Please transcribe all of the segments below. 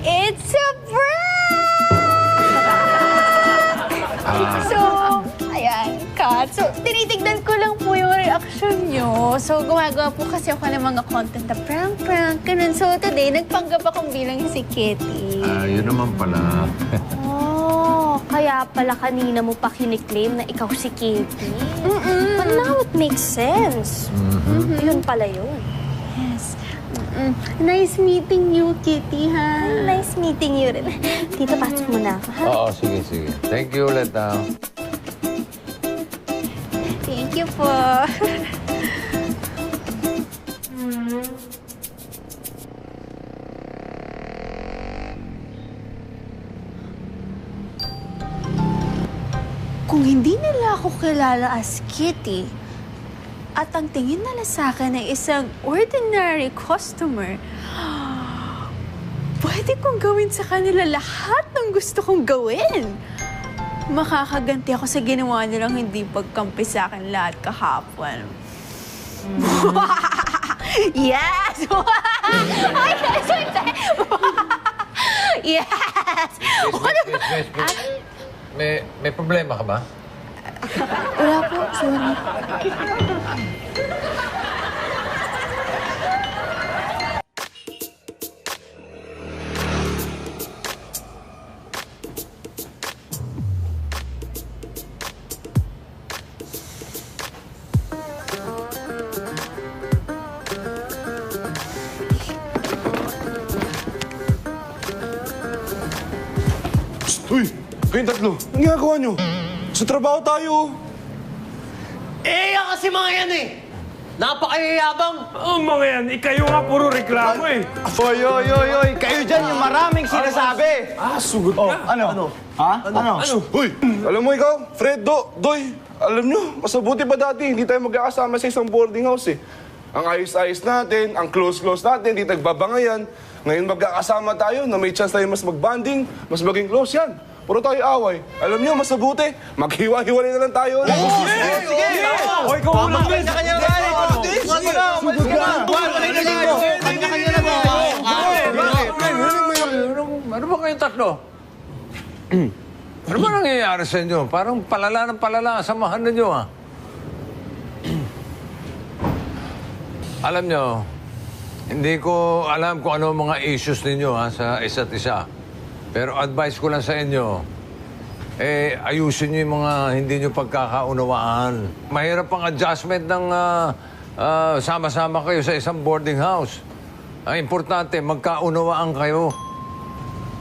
It's a prank! So, ayan, Kat. So, tinitignan ko lang po yung reaction nyo. So, gumagawa po kasi ako ng mga content na prank, ganun. So, today, nagpanggap akong bilang si Kitty. Yun naman pala. Oh, kaya pala kanina mo pa kiniklaim na ikaw si Kitty. But now it makes sense. Yun pala yun. Yes. Nice meeting you, Kitty, ha? Nice meeting you rin. Dito, pasok mo na ako, ha? Oo, sige. Thank you ulit, Thank you po. Kung hindi nila ako kilala as Kitty, at ang tingin nila sa akin ay isang ordinary customer, pwede kong gawin sa kanila lahat ng gusto kong gawin. Makakaganti ako sa ginawa nilang hindi pagkampi sa akin lahat kahapon. Yes! Ay, yes! May problema ka ba? Wala po, sorry. Uy! Kayong tatlo, ang ginagawa nyo? Sa trabaho tayo. Yan kasi mga yan eh! Napakayayabang! Mga yan, ikayo nga puro reklamo eh. Oy! Kayo dyan yung maraming sinasabi! Sugod ka. Ano? Ha? Ano? Uy! Alam mo ikaw, Fred, Doy, alam nyo, mas mabuti pa dati, hindi tayo magkakasama sa isang boarding house eh. Ang ayos-ayos natin, ang close-close natin, hindi tagbabangayan. Ngayon magkakasama tayo na may chance tayo mas mag-bonding, mas maging close yan. Puro tayo away. Alam niyo, mas mabuti, maghiwa-hiwalay na lang tayo. Sige! Hoy, ikaw ulang din! Kanya-kanya na tayo! Sugod ka! Kanya-kanya na ba? Ano ba kayong tatlo? Ano ba nangyayari sa inyo? Parang palala ng palala ang samahan ninyo, ha? Alam nyo, hindi ko alam kung ano ang mga issues ninyo, ha, sa isa't isa. Pero advice ko lang sa inyo, ayusin nyo yung mga hindi nyo pagkakaunawaan. Mahirap ang adjustment ng sama-sama kayo sa isang boarding house. Ang importante, magkaunawaan kayo.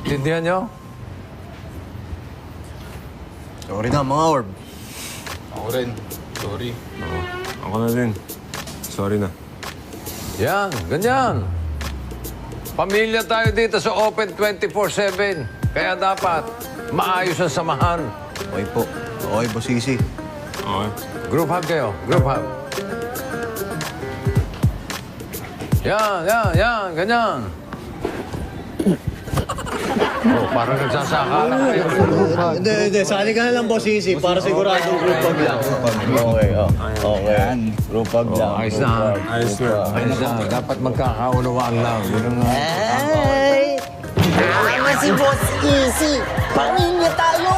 Tindihan nyo? Sorry na, mga orb. Ako rin. Sorry. Ako na din. Sorry na. Yan, ganyan. Pamilya tayo dito sa Open 24/7. Kaya dapat maayos ang samahan. Okay po. Okay, Bosisi. Okay. Group hug kayo. Group hug. Yan. Ganyan. Oh, parang nagsasaka lang kayo. Hindi. Sali ka na lang, Bosisi, para siguradong group hug lang. Okay. Group hug lang. Ayos na. Ayos na. Dapat magkakaunawaan lang. Yun ang... Ay! Tama si Boss Easy! Pamilya tayo!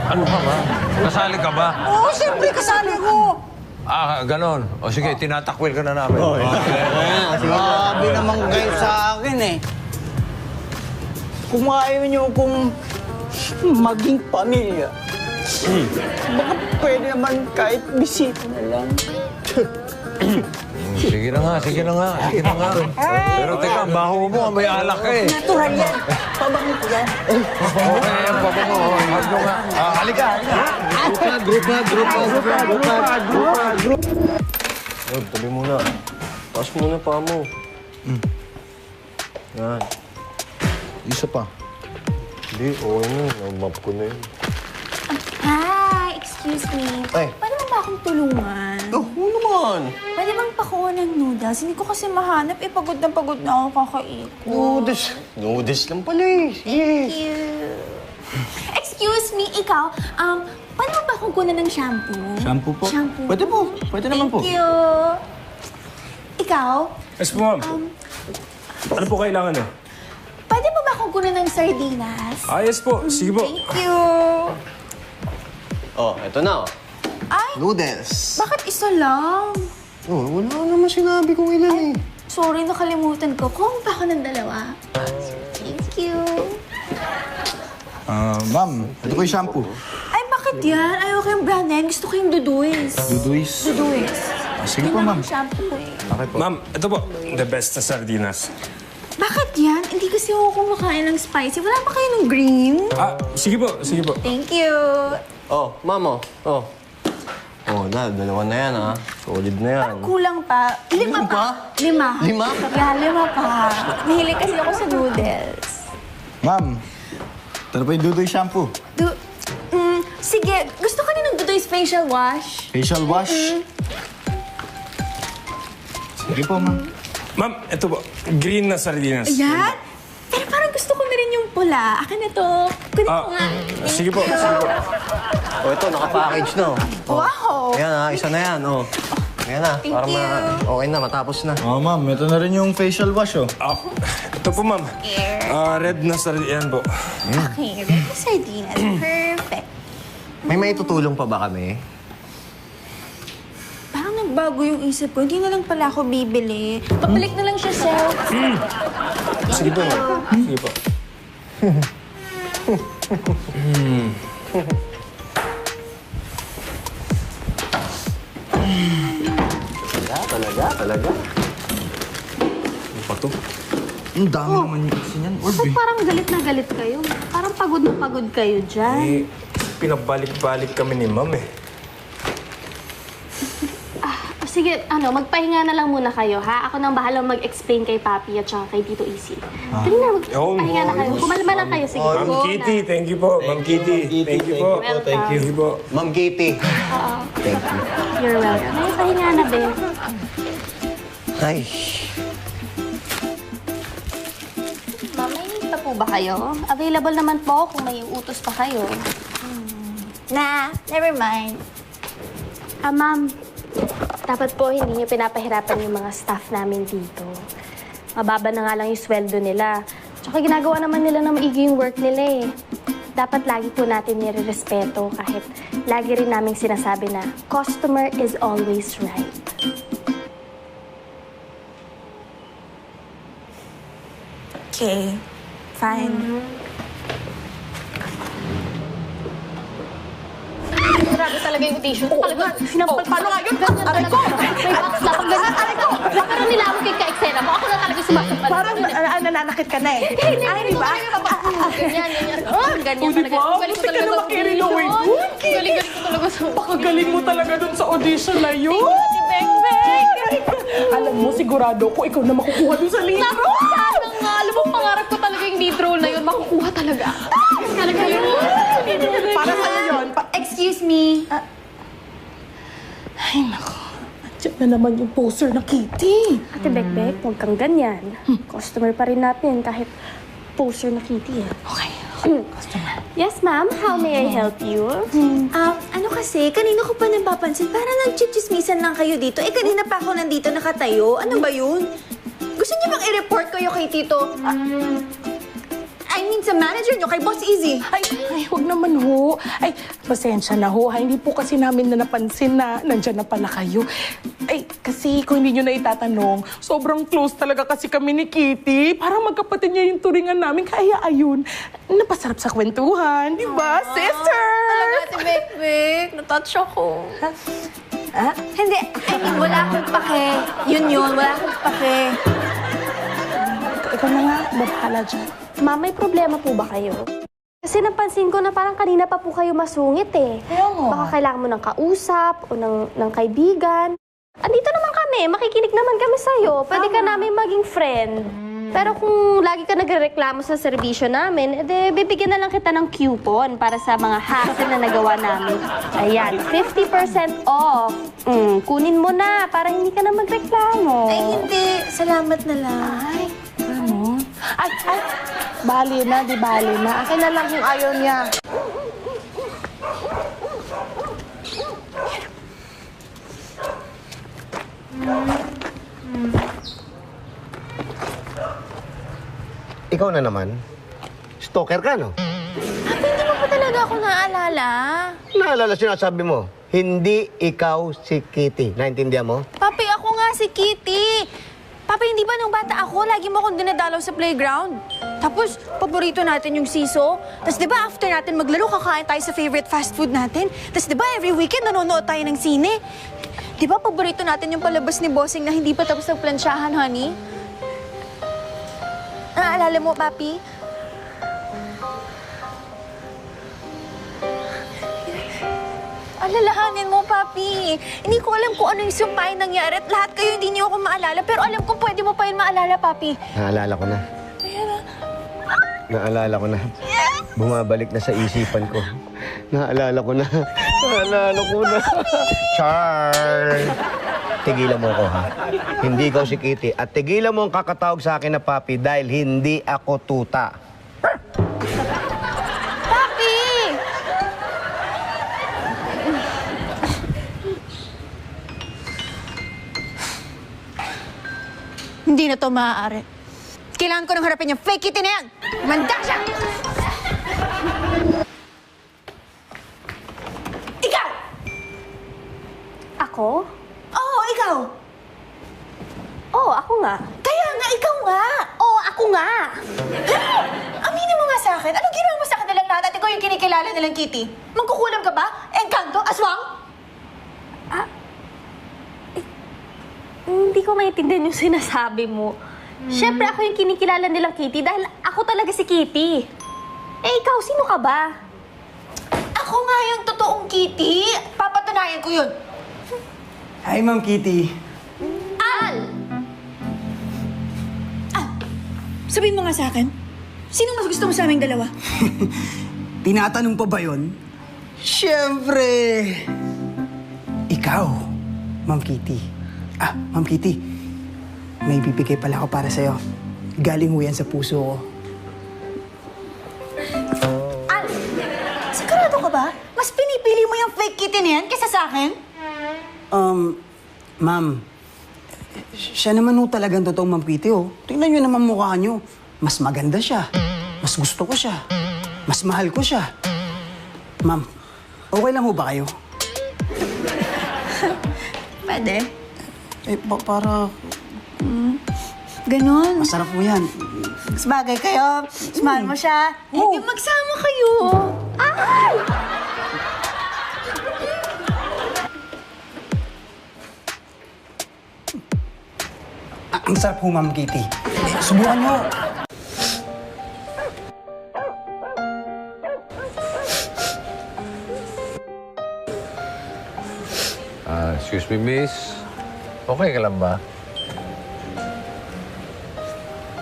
Ano ka ba? Kasali ka ba? Oo, siyempre kasali ko! Ganon. O sige, tinatakwil ka na namin. Grabe naman kayo sa akin eh. Kung ayaw niyo kung maging pamilya, baka pwede naman kahit bisita na lang. Sige na nga. Pero teka, ang baho mo, may alak ka eh. Natural yan. Pabango ko yan. Okay, ang pabango. Hug mo nga. Halika. Orb, tabi muna. Taas muna pa mo. Yan. Isa pa. Hindi, okay na. Namap ko na yun. Hi, excuse me. Ay. Pwede mo ba akong tulungan? Oo naman. Pwede bang pakuha ng noodles? Hindi ko kasi mahanap. Pagod na ako kakaikot. Noodles lang pala eh. Thank you. Excuse me, ikaw, paano ba akong kunan ng shampoo? Shampoo po? Shampoo. Pwede po. Pwede naman po. Thank you. Ikaw, Yes po, ma'am. Ano po kailangan eh? Pwede mo ba akong kunin ng sardinas? Ah, yes po. Sige po. Thank you. Oh, eto na. Oh. Ay, Noodles. bakit isa lang? Oh, wala naman sinabi kung ilan eh. Sorry, nakalimutan ko. Kung pa ako ng dalawa. Thank you. Ma'am, ito po yung shampoo. Ay, bakit yan? Ayaw ko yung brand name. Gusto ko yung Duduis. Duduis. Duduis. Sige po, ma'am. Yun ang shampoo ko eh. Okay po. Ma'am, ito po. The best na sardinas. Bakit yan? Hindi kasi ako kumakain ng spicy. Wala pa kayo ng green? Ah, sige po. Sige po. Thank you. Oh, ma'am, oh. Oh, dalawa na yan, ah. Solid na yan. Kulang pa. Lima pa. Lima. Lima? Yeah, 5 pa. Mahilig kasi ako sa noodles. Ma'am, ito na po yung Duduis shampoo. Sige, gusto ko din ng Duduis facial wash. Facial wash. Sige po, ma'am. Ma'am, ito po. Green na sardinas. Ayan. Pero parang gusto ko na rin yung pula. Akin na to. Kunin ko nga. Sige po. Sige po. Oh, ito, naka-package na, oh. Wow. Ayan, ah. Isa na yan, oh. Ayan na, Thank para you. okay na, matapos na. Oh, ma'am, ito na rin yung facial wash, oh. Ah, ito po, ma'am. Red na sardinas. Yan po. Okay, red na sardinas. Perfect. May maitutulong pa ba kami? Parang nagbago yung isip ko. Hindi na lang pala ako bibili. Pabalik na lang siya, Sel. Sige po, ma'am. Sige po. Talaga. Ano pa to? Ang dami naman yung kasi niyan. Orbe. Ba't parang galit na galit kayo? Parang pagod na pagod kayo dyan. Eh, pinabalik-balik kami ni ma'am eh. Sige, magpahinga na lang muna kayo, ha? Ako nang bahalang mag-explain kay Papi at saka kay Tito Easy. Dali na, magpahinga na kayo. Kumalma lang kayo, sige. Ma'am Go Kitty, na. thank you po. Ma'am Kitty, thank you po. Welcome. Thank you po. Ma'am Kitty. Thank you. You're welcome. Ay, pahinga na, be. Ay. Ma'am, may need pa po ba kayo? Available naman po kung may utos pa kayo. Nah, never mind. Ma'am, dapat po hindi niyo pinapahirapan yung mga staff namin dito. Mababa na nga lang yung sweldo nila. Tsaka ginagawa naman nila na maigi yung work nila eh. Dapat lagi po natin nire-respeto kahit lagi rin naming sinasabi na customer is always right. Okay, fine. Grabe talaga yung tissue. Talaga, sinampal pa nga yun. Aray ko! May box na pag ganyan. Aray ko! Pero nilamog kayo ka-eksena mo. Ako na talaga sumasampal. Parang nananakit ka na eh. Ay, di ba? Ganyan, ganyan. Ganyan talaga. Galing ko talaga sa audition. Galing ko talaga sa Pakagaling mo talaga dun sa audition na yun. Si Beng Beng. Alam mo, sigurado ko ikaw na makukuha dun sa libro. Naku, sana nga. Alam mo, pangarap ko talaga yung lead role na yun. Makukuha talaga. Talaga yun. Para sa'yo yun. Excuse me. Ay, naku. Andiyan na naman yung poster na Kitty. Ate Bekbek, huwag kang ganyan. Customer pa rin natin kahit poster na Kitty. Okay. Yes, ma'am. How may I help you? Ano kasi, kanina ko pa napapansin, parang nagchichismisan lang kayo dito. Eh, kanina pa ako nandito nakatayo. Ano ba yun? Gusto niyo bang i-report kayo kay Tito? I mean, sa manager niyo, kay Boss Easy. Ay, huwag naman ho. Ay, pasensya na ho. Ha? Hindi po kasi namin na napansin na nandyan na pala kayo. Ay, kasi kung hindi nyo na itatanong, sobrang close talaga kasi kami ni Kitty. Parang magkapatid niya yung turingan namin. Kaya ayun, napasarap sa kwentuhan. Di ba, sister? Talaga, Ate Bekbek. Natouch ako. Hindi. I mean, wala akong pake. Yun. Wala akong pake. Ikaw na nga, babahala dyan. Ma'am, may problema po ba kayo? Kasi napansin ko na parang kanina pa po kayo masungit eh. Baka kailangan mo ng kausap o ng kaibigan. Andito naman kami, makikinig naman kami sa'yo. Pwede ka namin maging friend. Pero kung lagi ka nagrereklamo sa serbisyo namin, edi bibigyan na lang kita ng coupon para sa mga hassle na nagawa namin. Ayan, 50% off. Kunin mo na para hindi ka na magreklamo. Ay, hindi. Salamat na lang. Ano? Ay, bali na, di bali na. Akin na lang yung ayaw niya. ikaw na naman. Stalker ka, no? Papi, hindi mo pa talaga ako naalala. Naalala sinasabi mo, hindi ikaw si Kitty. Naintindihan mo? Papi, ako nga si Kitty. Papi, hindi ba nung bata ako, lagi mo akong dinadalaw sa playground? Tapos, paborito natin yung siso. Tapos, di ba, after natin maglaro, kakain tayo sa favorite fast food natin. Tapos, di ba, every weekend nanonood tayo ng sine. Di ba, paborito natin yung palabas ni Bossing na hindi pa tapos ng plansyahan, honey? Naalala mo, Papi? Alalahanin mo, Papi. Hindi ko alam kung ano yung sumpay nangyari at lahat kayo hindi niyo ako maalala. Pero alam ko pwede mo pa yun maalala, Papi. Naalala ko na. Naalala ko na. Bumabalik na sa isipan ko. Naalala ko na. Naalala ko na. Char! Tigilan mo ako, ha? Hindi ikaw si Kitty. At tigilan mo ang kakatawag sa akin na papi dahil hindi ako tuta. Papi! Hindi na to maaari. Kailangan ko nang harapin yung fake Kitty na yan! Manda siya! Ikaw! Ako? Oo, ikaw! Oo, ako nga. Kaya nga, ikaw nga! Oo, ako nga. Aminin mo nga sa akin, anong ginawa mo sa kanilang lahat at ikaw yung kinikilala nilang Kitty? Magkukulam ka ba? Engkanto? Aswang? Hindi ko maintindihan yung sinasabi mo. Siyempre ako yung kinikilala nilang Kitty dahil ako talaga si Kitty. Eh, ikaw, sino ka ba? Ako nga yung totoong Kitty. Papatunayan ko yun. Hi, Ma'am Kitty. Al! Sabihin mo nga sa akin, sino mas gusto mo sa aming dalawa? Tinatanong pa ba yun? Siyempre! Ikaw, Ma'am Kitty. Ma'am Kitty, may bibigay pala ako para sa'yo. Galing ho yan sa puso ko. Al! Sigurado ka ba? Mas pinipili mo yung fake Kitty na yan kaysa sa akin? Ma'am, siya naman ho talagang totoong Ma'am Kitty, oh. Tingnan niyo naman mukha niyo. Mas maganda siya. Mas gusto ko siya. Mas mahal ko siya. Ma'am, okay lang ho ba kayo? Pwede. Para Ganon. masarap po yan. Mas bagay kayo. Smile mo siya. Hindi magsama kayo. Ay! Ang sarap po, Ma'am Kitty. Subukan niyo. Excuse me, miss. Okay ka lang ba?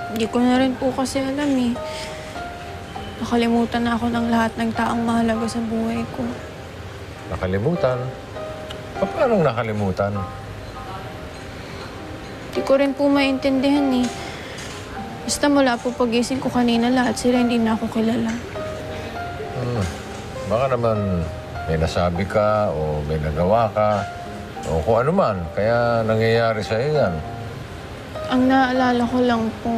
Hindi ko na rin po kasi alam eh. Nakalimutan na ako ng lahat ng taong mahalaga sa buhay ko. Nakalimutan? Paano nakalimutan? Hindi ko rin po maintindihan eh. Basta mula po pagising ko kanina, lahat sila hindi na ako kilala. Baka naman may nasabi ka o may nagawa ka o kung ano man. Kaya nangyayari sa'yo yan. Ang naalala ko lang po,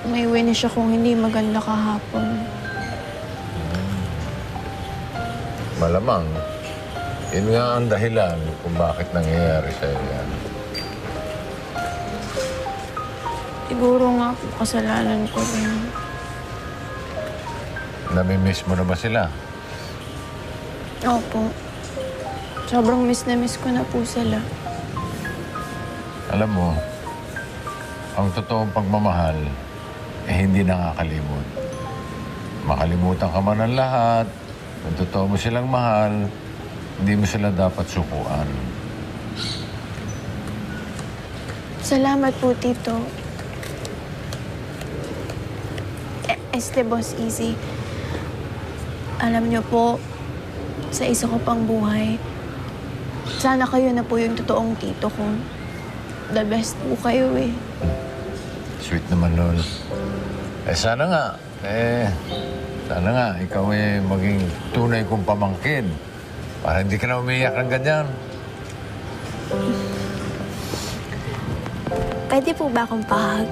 may winish akong hindi maganda kahapon. Malamang. Yun nga ang dahilan kung bakit nangyayari sa'yo yan. Siguro nga po kasalanan ko rin. Namimiss mo na ba sila? Opo. Sobrang miss na miss ko na po sila. Alam mo, ang totoong pagmamahal hindi nakakalimot. Makalimutan ka man ng lahat, kung totoo mo silang mahal, hindi mo sila dapat sukuan. Salamat po, Tito. Boss Easy. Alam niyo po, sa isa ko pang buhay, sana kayo na po yung totoong tito ko. The best po kayo eh. Sweet naman, Lol. Sana nga. Sana nga, ikaw maging tunay kong pamangkin. Para hindi ka na umiiyak ng ganyan. Pwede po ba akong pahag?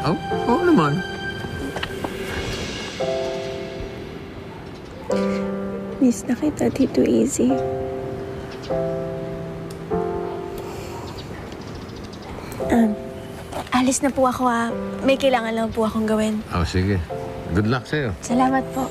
Oh, oo naman. Miss na kita, Tito Easy. Alis na po ako, ah. May kailangan lang po akong gawin. Oh, sige. Good luck sa'yo. Salamat po.